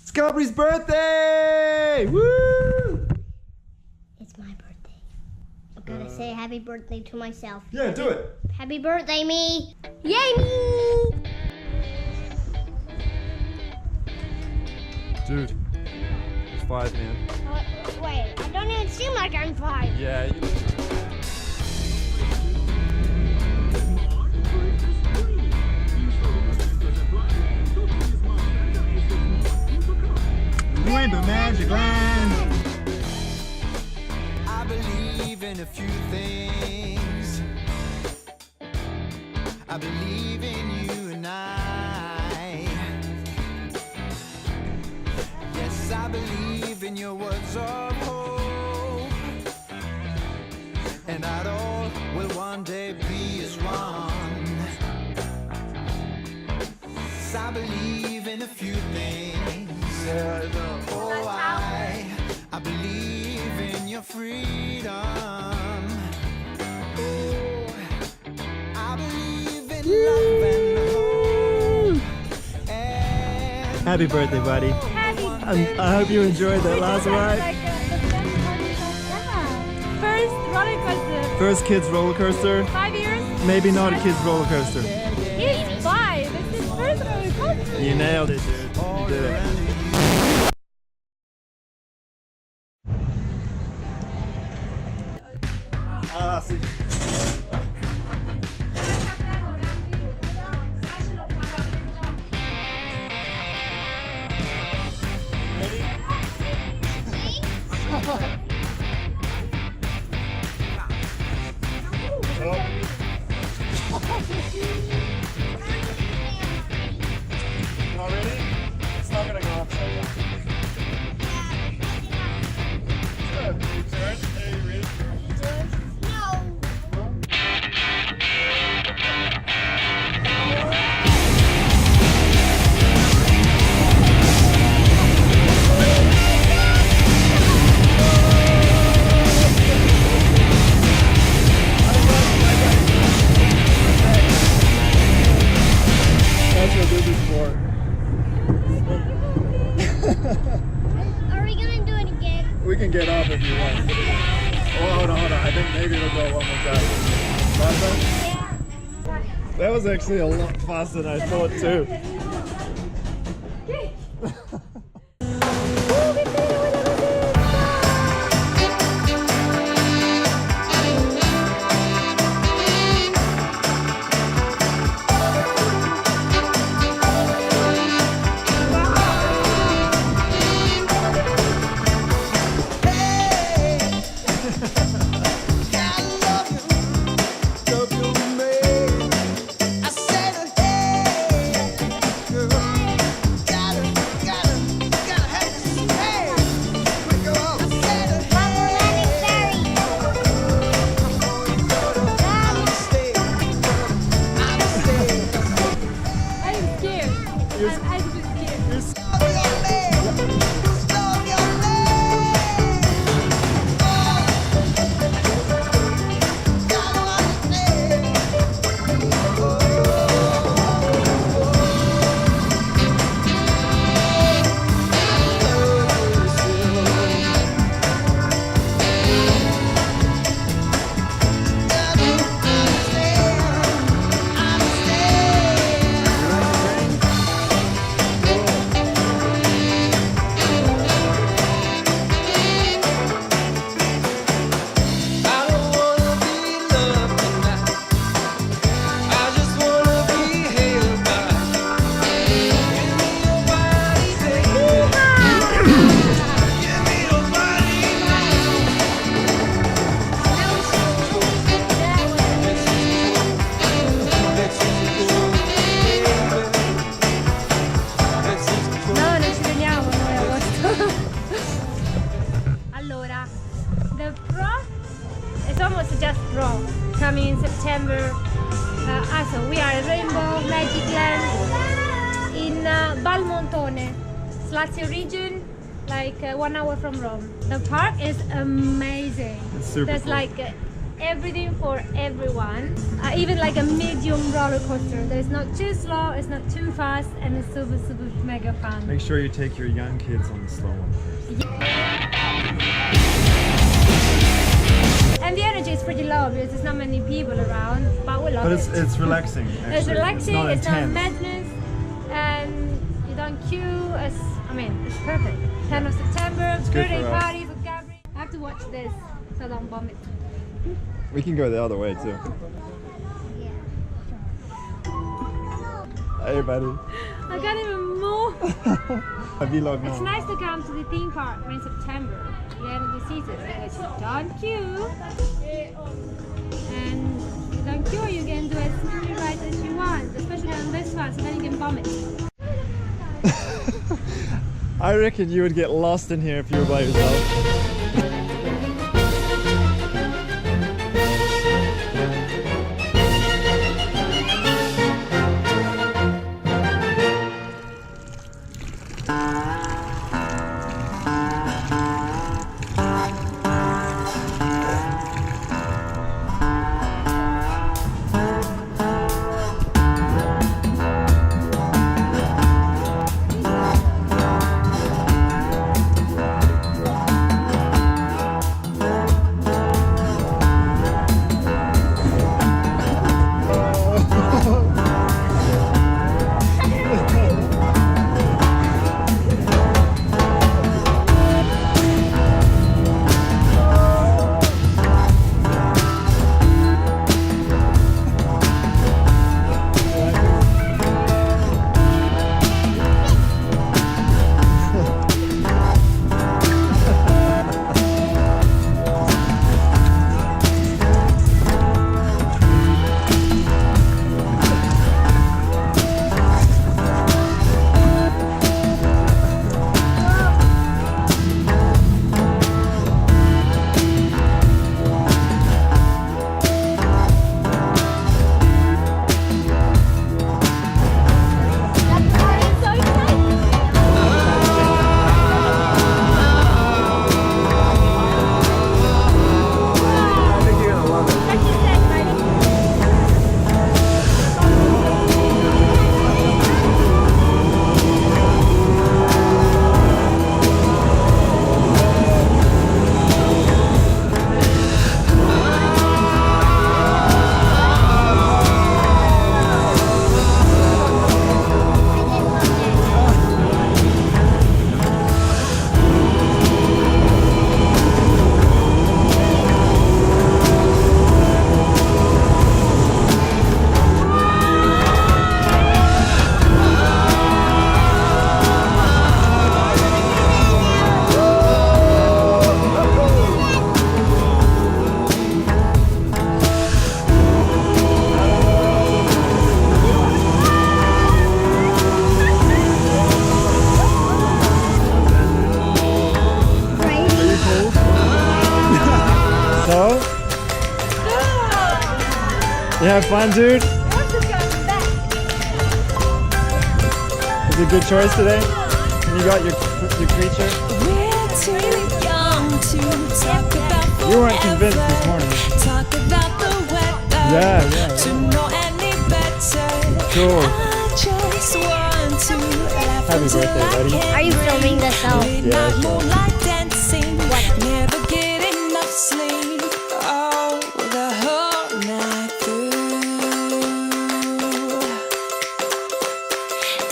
It's Gabri's birthday! Woo! It's my birthday. I'm gonna say happy birthday to myself. Yeah, do it. Happy birthday, me! Yay, me! Dude, you're 5, man. Wait, I don't even seem like I'm 5. Yeah, you... Rainbow Magic Land! I believe in a few things. I believe in you and I. Yes, I believe in your words of hope. And that all will one day be as one. Yes, I believe in a few things. Yeah, I know. Oh, I believe in your freedom. Oh, I believe in love and hope. And Happy birthday, buddy. I hope you enjoyed that last ride. First roller coaster. First kids roller coaster. 5 years. Maybe not a kids roller coaster. He's 5. It's his first roller coaster. You nailed it, dude. You did it. Ah, see. Not ready? It's not gonna go upside down. Good. You turn. Hey, you ready? That's what this is for. Are we gonna do it again? We can get off if you want. Oh, hold on. I think maybe it'll go one more time. Last time? Yeah. That was actually a lot faster than I thought too. coming in September. Also, we are at Rainbow Magic Land in Valmontone, Lazio region, like 1 hour from Rome. The park is amazing. It's super There's cool. like everything for everyone. Even like a medium roller coaster. There's not too slow, it's not too fast, and it's super Mega fun. Make sure you take your young kids on the slow one first. And the energy is pretty low because there's not many people around, but we love But it. it's relaxing. Actually. It's relaxing, it's not intense. madness, and you don't queue. It's perfect. 10th of September, good birthday for us. party for Gabri. I have to watch this so I don't vomit. We can go the other way too. Hey buddy. I can't even move. A vlog It's now. nice to come to the theme park in September, the end of the season, because you don't queue. And you don't queue, you can do as many rides as you want, especially on this one, so then you can vomit. I reckon you would get lost in here if you were by yourself. You have fun, dude? It's a good choice today? And you got your creature? We're too young to talk about You weren't convinced this morning. Talk about the weather. Yeah. To know any better. Cool. I just want to laugh Happy until birthday, I buddy. can't Are you filming this though? Midnight Yeah, sure. moonlight dancing. Never get enough sleep. Oh, the whole night through.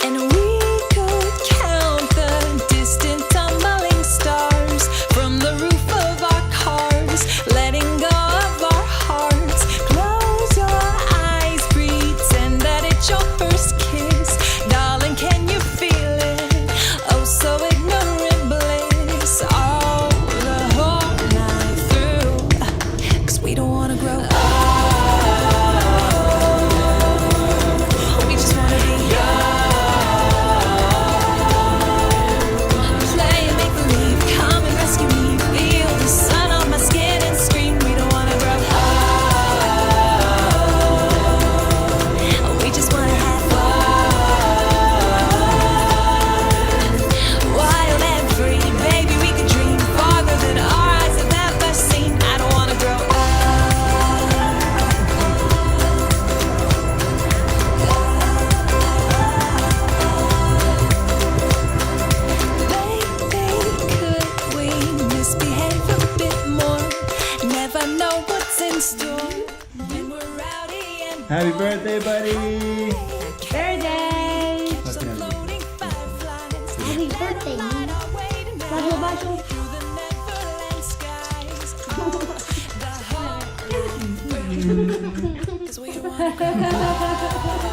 And we could count the distant tumbling stars from the roof of our cars, letting go of our hearts. Close your eyes, pretend that it's your first kiss. Darling, can you feel it? Oh, so ignorant bliss. Happy birthday, buddy! Birthday! What's gonna be? Floating fireflies. Happy birthday, man. Bajo, bajo. Through the Neverland skies. The heart. 'Cause we wanna go.